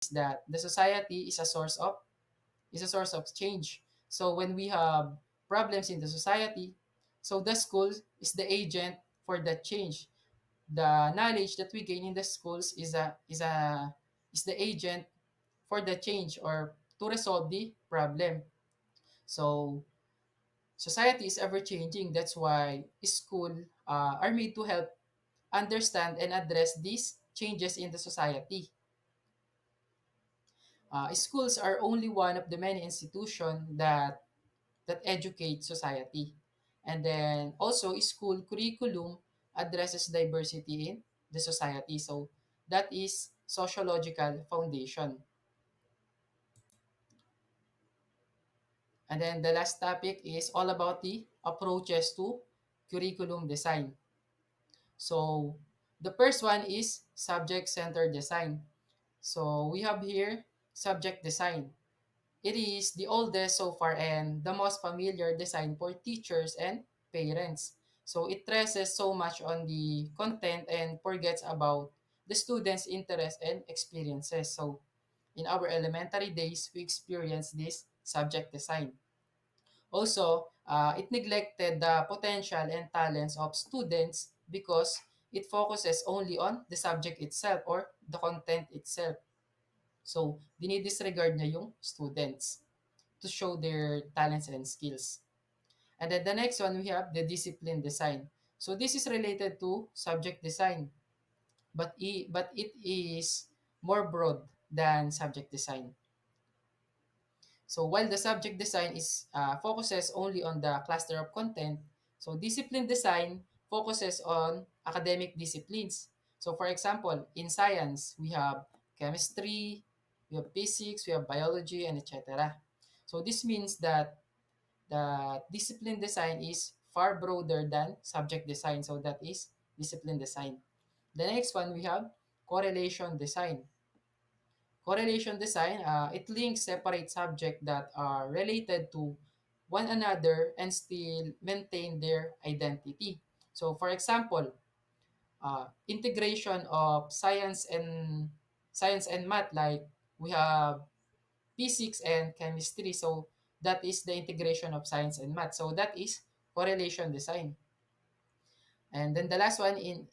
that the society is a source of change. So when we have problems in the society, so the school is the agent for that change. The knowledge that we gain in the schools is the agent for the change or to resolve the problem. So society is ever changing. That's why school are made to help understand and address these changes in the society. Schools are only one of the many institutions that educate society. And then also school curriculum addresses diversity in the society. So that is sociological foundation. And then the last topic is all about the approaches to curriculum design. So the first one is subject-centered design. So we have here subject design. It is the oldest so far and the most familiar design for teachers and parents. So it stresses so much on the content and forgets about the students' interests and experiences. So in our elementary days, we experienced this subject design. Also, it neglected the potential and talents of students because it focuses only on the subject itself or the content itself. So, dinidisregard niya yung students to show their talents and skills. And then the next one, we have the discipline design. So, this is related to subject design, but it is more broad than subject design. So while the subject design is focuses only on the cluster of content, so discipline design focuses on academic disciplines. So for example, in science, we have chemistry, we have physics, we have biology, and etc. So this means that the discipline design is far broader than subject design. So that is discipline design. The next one, we have correlation design. Correlation design, it links separate subjects that are related to one another and still maintain their identity. So, for example, integration of science and math, like we have physics and chemistry. So, that is the integration of science and math. So, that is correlation design. And then the last one in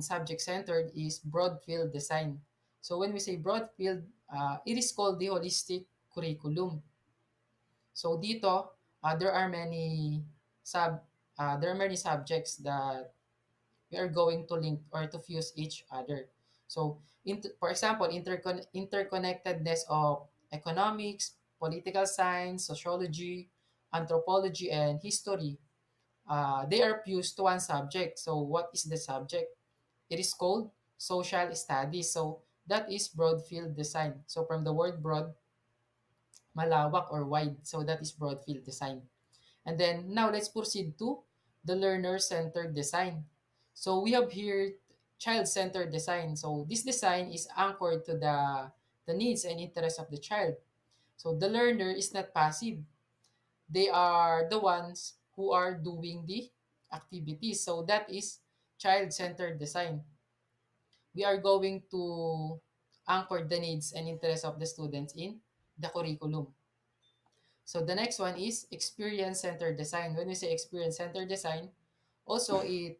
subject centered is broad field design. So when we say broad field, it is called the holistic curriculum. So dito, sub there are many subjects that we are going to link or to fuse each other. So for example, interconnectedness of economics, political science, sociology, anthropology, and history, they are fused to one subject. So what is the subject? It is called social studies. So that is broad field design. So from the word broad, malawak or wide. So that is broad field design. And then now let's proceed to the learner-centered design. So we have here child-centered design. So this design is anchored to the needs and interests of the child. So the learner is not passive. They are the ones who are doing the activities. So that is child-centered design. We are going to anchor the needs and interests of the students in the curriculum. So the next one is experience-centered design. When we say experience-centered design, also it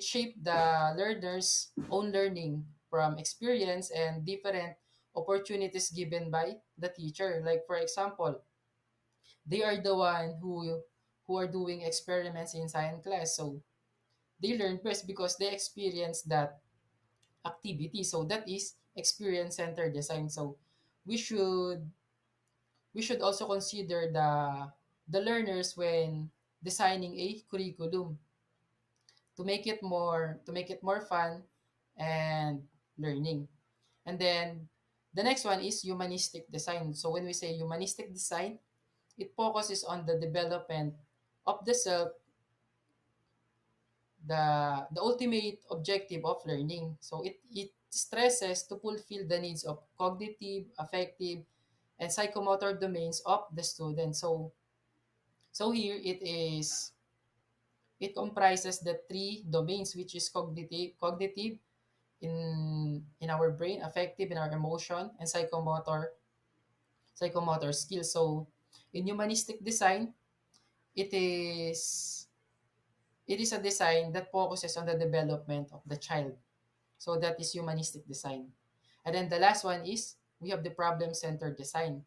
shaped the learner's own learning from experience and different opportunities given by the teacher. Like for example, they are the one who are doing experiments in science class. So they learn first because they experience that activity. So that is experience-centered design. So we should we should also consider the learners when designing a curriculum to make it more fun and learning. And then the next one is humanistic design. So when we say humanistic design, it focuses on the development of the self, the ultimate objective of learning. So it stresses to fulfill the needs of cognitive, affective, and psychomotor domains of the student. So here it comprises the three domains, which is cognitive, in our brain, affective in our emotion, and psychomotor skills. So in humanistic design, it is it is a design that focuses on the development of the child. So that is humanistic design. And then the last one is we have the problem-centered design.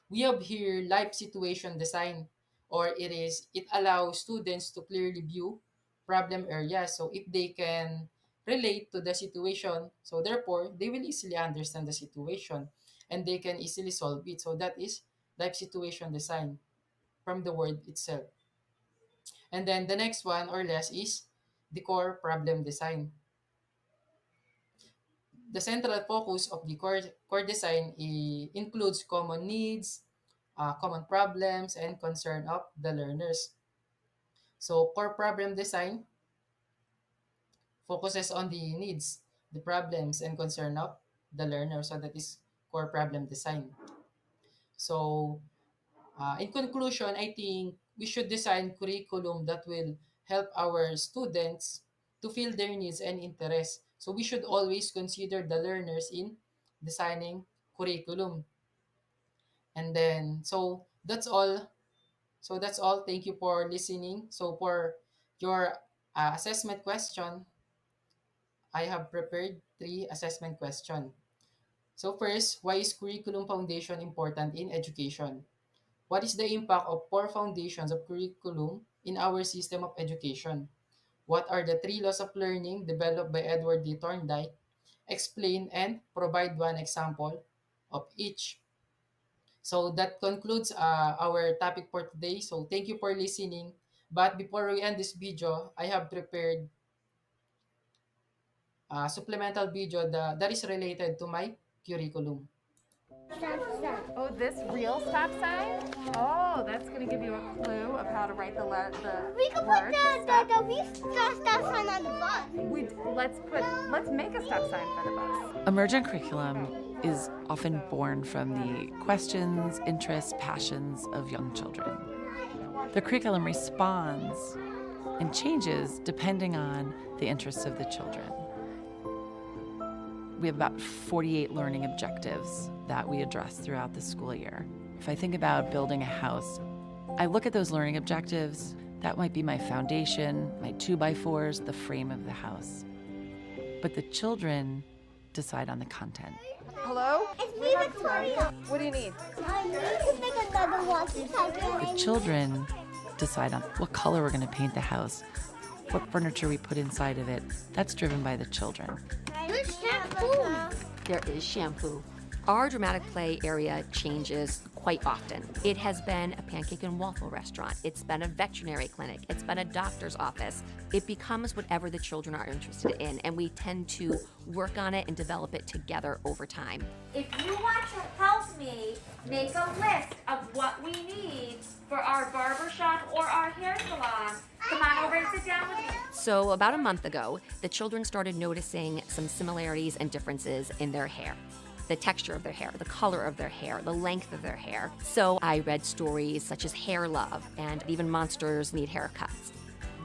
We have here life situation design, or it allows students to clearly view problem areas. So if they can relate to the situation, so therefore they will easily understand the situation and they can easily solve it. So that is life situation design from the word itself. And then the next one or less is the core problem design. The central focus of the core design includes common needs, common problems, and concern of the learners. So core problem design focuses on the needs, the problems, and concern of the learner. So that is core problem design. So in conclusion, I think we should design curriculum that will help our students to feel their needs and interests. So we should always consider the learners in designing curriculum. And then, that's all. So that's all. Thank you for listening. So for your assessment question, I have prepared three assessment questions. So first, why is curriculum foundation important in education? What is the impact of poor foundations of curriculum in our system of education? What are the three laws of learning developed by Edward D. Thorndike? Explain and provide one example of each. So that concludes our topic for today. So thank you for listening. But before we end this video, I have prepared a supplemental video that is related to my curriculum. Oh, this real stop sign? Oh, that's going to give you a clue of how to write the word. We could put the real stop sign on the bus. Let's make a stop sign for the bus. Emergent curriculum is often born from the questions, interests, passions of young children. The curriculum responds and changes depending on the interests of the children. We have about 48 learning objectives that we address throughout the school year. If I think about building a house, I look at those learning objectives. That might be my foundation, my 2x4s, the frame of the house. But the children decide on the content. Hello? It's me, Victoria. What do you need? I need to make another one. The children decide on what color we're going to paint the house, what furniture we put inside of it. That's driven by the children. There's shampoo. There is shampoo. Our dramatic play area changes quite often. It has been a pancake and waffle restaurant. It's been a veterinary clinic. It's been a doctor's office. It becomes whatever the children are interested in, and we tend to work on it and develop it together over time. If you want to help me make a list of what we need for our barbershop or our hair salon, come on over and sit down with me. So about a month ago, the children started noticing some similarities and differences in their hair. The texture of their hair, the color of their hair, the length of their hair. So I read stories such as Hair Love and Even Monsters Need Haircuts.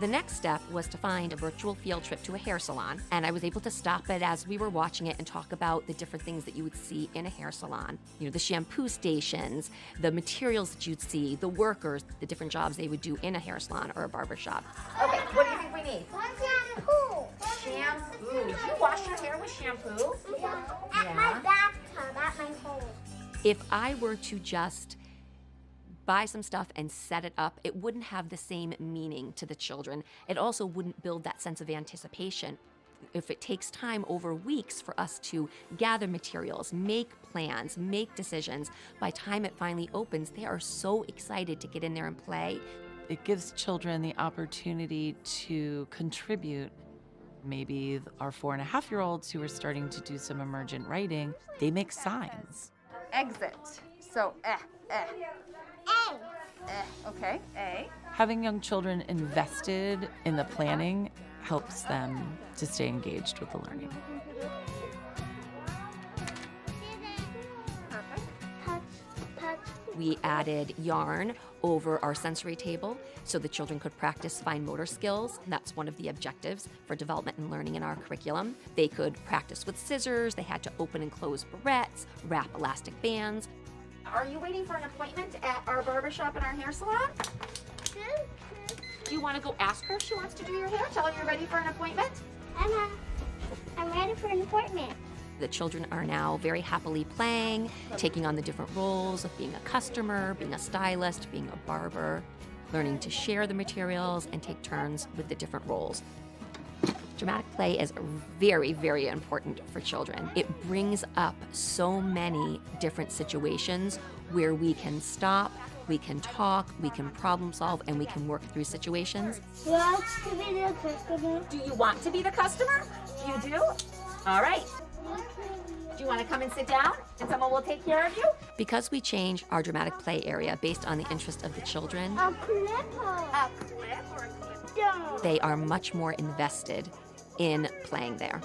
The next step was to find a virtual field trip to a hair salon, and I was able to stop it as we were watching it and talk about the different things that you would see in a hair salon. You know, the shampoo stations, the materials that you'd see, the workers, the different jobs they would do in a hair salon or a barber shop. Okay, what do you think we need? Shampoo. Shampoo. Do you wash your hair with shampoo? At my bathtub, at my home. If I were to just buy some stuff and set it up, it wouldn't have the same meaning to the children. It also wouldn't build that sense of anticipation. If it takes time over weeks for us to gather materials, make plans, make decisions, by time it finally opens, they are so excited to get in there and play. It gives children the opportunity to contribute. Maybe our 4.5-year-olds who are starting to do some emergent writing, they make signs. Exit. So, A. Okay, A. Having young children invested in the planning helps them to stay engaged with the learning. Touch, touch, We added yarn over our sensory table so the children could practice fine motor skills. That's one of the objectives for development and learning in our curriculum. They could practice with scissors, they had to open and close barrettes, wrap elastic bands. Are you waiting for an appointment at our barbershop and our hair salon? Do you want to go ask her if she wants to do your hair? Tell her you're ready for an appointment? I'm ready for an appointment. The children are now very happily playing, taking on the different roles of being a customer, being a stylist, being a barber, learning to share the materials and take turns with the different roles. Dramatic play is very, very important for children. It brings up so many different situations where we can stop, we can talk, we can problem solve, and we can work through situations. Wants to be the customer. Do you want to be the customer? You do? All right. Do you want to come and sit down and someone will take care of you? Because we change our dramatic play area based on the interest of the children, A clipper. A clip or a clip? Dog. they are much more invested in playing there.